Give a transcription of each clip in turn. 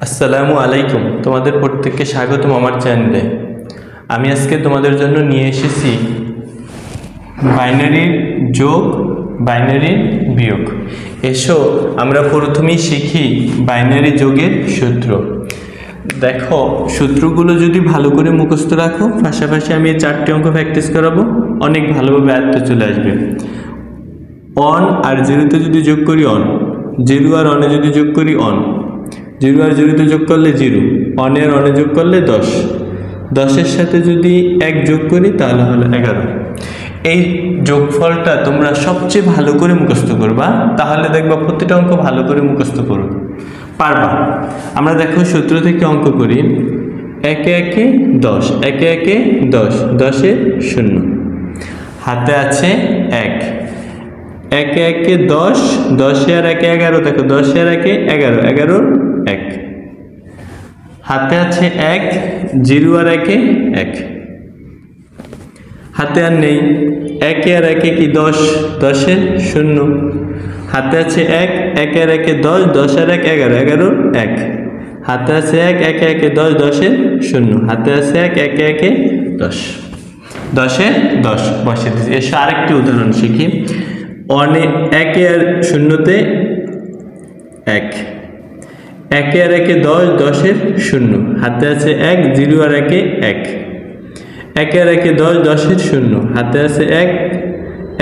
আসসালামু আলাইকুম, তোমাদের প্রত্যেককে স্বাগতম আমার চ্যানেলে। আমি আজকে তোমাদের জন্য নিয়ে এসেছি বাইনারির যোগ, বাইনারির বিয়োগ। এসো আমরা প্রথমেই শিখি বাইনারি যোগের সূত্র। দেখো, সূত্রগুলো যদি ভালো করে মুখস্থ রাখো, পাশাপাশি আমি এই 4টি অঙ্ক প্র্যাকটিস করাবো, অনেক ভালোভাবে আয়ত্তে চলে আসবে। অন আর জিরোতে যদি যোগ করি অন, জিরো আর অনে যদি যোগ করি অন, জিরো আর জিরোতে যোগ করলে জিরো, অনে আর অনে যোগ করলে 10, 10-এর সাথে যদি 1 যোগ করি তাহলে হলো 11। এই যোগফলটা তোমরা সবচেয়ে ভালো করে মুখস্থ করবা, তাহলে দেখবা প্রতিটা অঙ্ক ভালো করে মুখস্থ করো পারবা। আমরা দেখো সূত্র থেকে অঙ্ক করি। 1 1 10, 1 1 10, 10-এ 0, হাতে আছে 1, 1 1 10, 10 আর 1 11, দেখো 10 আর 1 11, 11 1, হাতে আছে 1, 0 আর 1 1, হাতে আর নেই 1 আর 1 কি 10, 10-এ 0, হাতে আছে 1, 1 আর 1 10, 10 আর 1 11, 11 1, হাতে আছে 1, 1 1 10, 10-এ 0, হাতে আছে 1, 1 1 10, 10-এ 10 বসিয়ে দিচ্ছি। এসে আরেকটি উদাহরণ শিখি। অনে 1 আর 0-তে 1, 1 আর 1 10, 10-এর 0, হাতে আছে 1, 0 আর 1 1, 1 আর 1 10, 10-এর 0, হাতে আছে 1,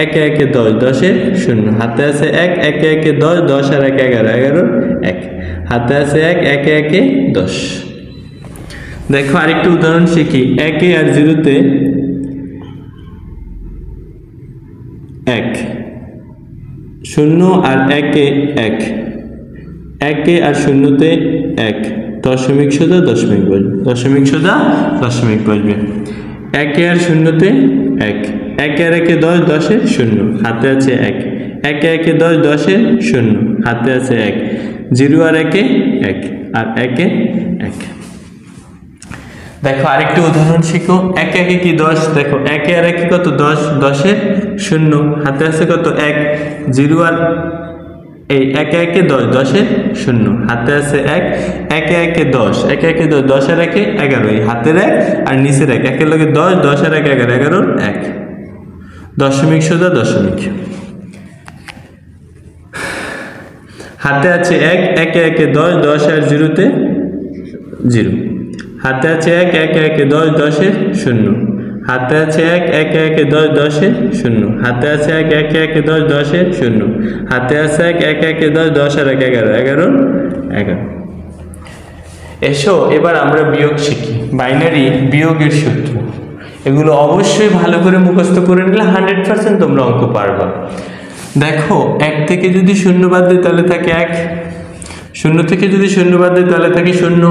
1 1 10, 10-এর 0, হাতে আছে 1, 1 1 10, 10 আর 1 11, 11 1, হাতে আছে 1, 1 1 10। দেখো আরেকটি উদাহরণ শিখি। 1 আর 0-তে 1, 0 আর 1 1, 1 আর 0-তে 1, দশমিক সোজা দশমিক বসবে, দশমিক সোজা দশমিক বসবে। 1 আর 0-তে 1, 1 আর 1 10, 10-এর 0, হাতে আছে 1, 1 1 10, 10-এর 0, হাতে আছে 1, 0 আর 1 1, আর 1 1। দেখো আরেকটি উদাহরণ শিখো। 1 1 কি 10, দেখো 1 আর 1 কত 10, 10-এর 0, হাতে আছে কত 1, 0 আর এই 1 1 10, 10-এর 0, হাতে আছে 1, 1 1 10, 1 1 10, 10 আর 1 11, এই হাতের 1 আর নিচের 1, 1 এর লগে 10, 10 আর 1 11, 11 1, দশমিক সোজা দশমিক। হাতে আছে 1, 1 1 10, 10 আর 0-তে 0, হাতে আছে 1, 1 1 10, 10-এর 0, হাতে আছে 1, 1 1 10, 10-এর 0, হাতে আছে 1, 1 1 10, 10-এর 0, হাতে আছে 1, 1 1 10, 10 আর 1 11, 11 11। এসো এবার আমরা বিয়োগ শিখি, বাইনারি বিয়োগের সূত্র। এগুলো অবশ্যই ভালো করে মুখস্থ করে নিলে 100% তোমরা অঙ্ক পারবা। দেখো 1 থেকে যদি 0 বাদ দিই তাহলে থাকে 1, 0 থেকে যদি 0 বাদ দিই তাহলে থাকে 0,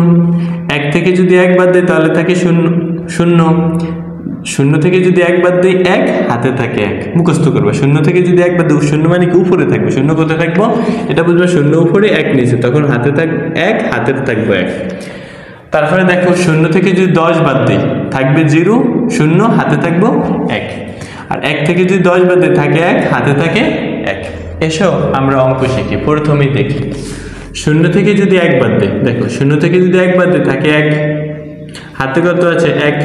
1 থেকে যদি 1 বাদ দিই তাহলে থাকে 0 0, 0 থেকে যদি 1 বাদ দিই 1, হাতে থাকে 1, মুখস্থ করবা। 0 থেকে যদি 1 বাদ দিই, 0 মানে কি উপরে থাকবে, 0 কোথায় থাকবো এটা বুঝবা, 0 উপরে 1 নিচে, তখন হাতে থাক 1, হাতে থাকবো 1। তারপরে দেখো 0 থেকে যদি 10 বাদ দিই থাকবে 0 0, হাতে থাকবো 1, আর 1 থেকে যদি 10 বাদ দিই থাকে 1, হাতে থাকে 1। এসো আমরা অঙ্ক শিখি। প্রথমেই দেখি 0 থেকে যদি 1 বাদ দিই, দেখো 0 থেকে যদি 1 বাদ দিই থাকে 1, হাতে কত আছে 1,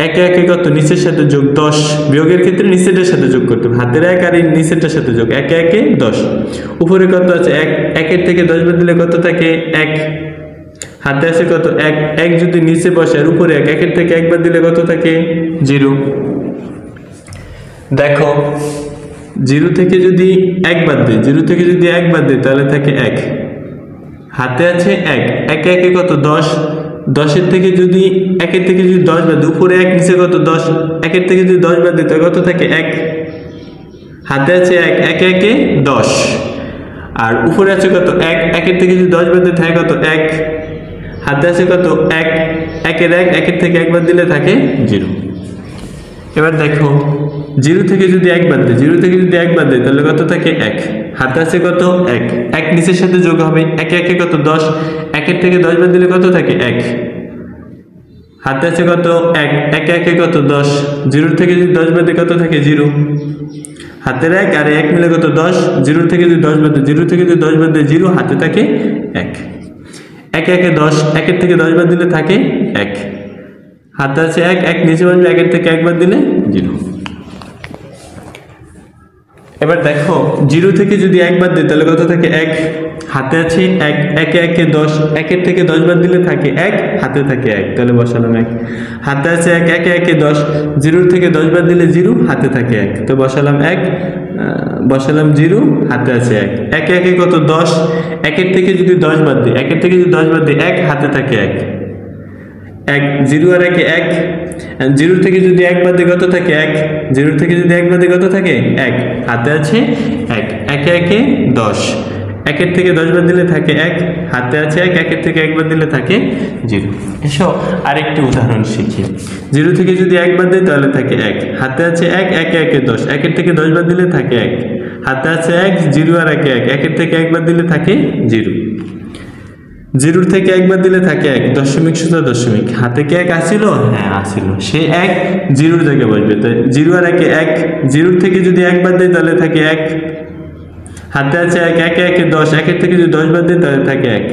1 1 কত নিচের সাথে যোগ 10, বিয়োগের ক্ষেত্রে নিচেরটার সাথে যোগ করতে হবে, হাতের 1 আর এই নিচেরটার সাথে যোগ, 1 1 10, উপরে কত আছে 1, 1 এর থেকে 10 বাদ দিলে কত থাকে 1, হাতে আছে কত 1, 1 যদি নিচে বসে আর উপরে 1, 1 এর থেকে 1 বাদ দিলে কত থাকে 0। দেখো 0 থেকে যদি 1 বাদ দিই, 0 থেকে যদি 1 বাদ দিই তাহলে থাকে 1, হাতে আছে 1, 1 1 কত 10, 10 এর থেকে যদি 1 এর থেকে যদি 10 বাদ দিই, উপরে 1 নিচে কত 10, 1 এর থেকে যদি 10 বাদ দিই তাহলে কত থাকে 1, হাতে আছে 1, 1 1 10, আর উপরে আছে কত 1, 1 এর থেকে যদি 10 বাদ দিই থাকে কত 1, হাতে আছে কত 1, 1 এর 1, 1 এর থেকে 1 বাদ দিলে থাকে 0। এবার দেখো 0 থেকে যদি 1 বাদ দিই, 0 থেকে যদি 1 বাদ দিই তাহলে কত থাকে 1, হাতে আছে কত 1, 1 নিচের সাথে যোগ হবে, 1 1 কত 10, 1 এর থেকে 10 বাদ দিলে কত থাকে 1, হাতে আছে কত 1, 1 1 কত 10, 0 থেকে যদি 10 বাদ দিই কত থাকে 0, হাতের 1 আর 1 মিলে কত 10, 0 থেকে যদি 10 বাদ দিই, 0 থেকে যদি 10 বাদ দিই 0, হাতে থাকে 1। একে একে 10, একের থেকে 10 বাদ দিলে থাকে 1, হাতে আছে 1, 1 নিচে বসবে, একের থেকে 1 বাদ দিলে 0। এবার দেখো 0 থেকে যদি 1 বাদ দিই তাহলে কত থাকে 1, হাতে আছে 1, একে একে 10, একের থেকে 10 বাদ দিলে থাকে 1, হাতে থাকে 1, তাহলে বসালাম 1, হাতে আছে 1, একে একে 10, 0 থেকে 10 বাদ দিলে 0, হাতে থাকে 1, তো বসালাম 1, বসালাম 0, হাতে আছে 1, একে একে কত 10, একের থেকে যদি 10 বাদ দিই, একের থেকে যদি 10 বাদ দিই 1, হাতে থাকে 1, 0 আর 1 1, 0 থেকে যদি 1 বাদ দিই কত থাকে 1, 0 থেকে যদি 1 বাদ দিই কত থাকে 1, হাতে আছে 1, একে একে 10, একের থেকে 10 বাদ দিলে থাকে 1, হাতে আছে 1, একের থেকে 1 বাদ দিলে থাকে 0। এসো আরেকটি উদাহরণ শিখি। 0 থেকে যদি 1 বাদ দিই তাহলে থাকে 1, হাতে আছে 1, একে একে 10, একের থেকে 10 বাদ দিলে থাকে 1, হাতে আছে 1, 0 আর 1 1, একের থেকে 1 বাদ দিলে থাকে 0, 0 থেকে 1 বাদ দিলে থাকে 1, দশমিক সুতা দশমিক, হাতে কি 1 আসছিল? হ্যাঁ আসছিল, সেই 1 0 জায়গায় বসবে, তাই 0 আর 1 1, 0 থেকে যদি 1 বাদ দিই তাহলে থাকে 1, হাতে আছে 1, একে একে 10, একের থেকে যদি 10 বাদ দিই তাহলে থাকে 1,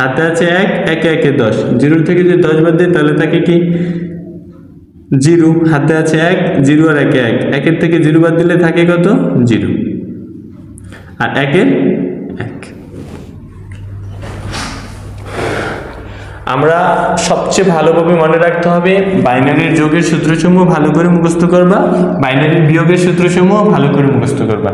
হাতে আছে 1, একে একে 10, 0 থেকে যদি 10 বাদ দিই তাহলে থাকে কি 0, হাতে আছে 1, 0 আর 1 1, একের থেকে 0 বাদ দিলে থাকে কত 0, আর একের 1। আমরা সবচেয়ে ভালোভাবে মনে রাখতে হবে বাইনারির যোগের সূত্রসমূহ ভালো করে মুখস্থ করবা, বাইনারির বিয়োগের সূত্রসমূহ ভালো করে মুখস্থ করবা।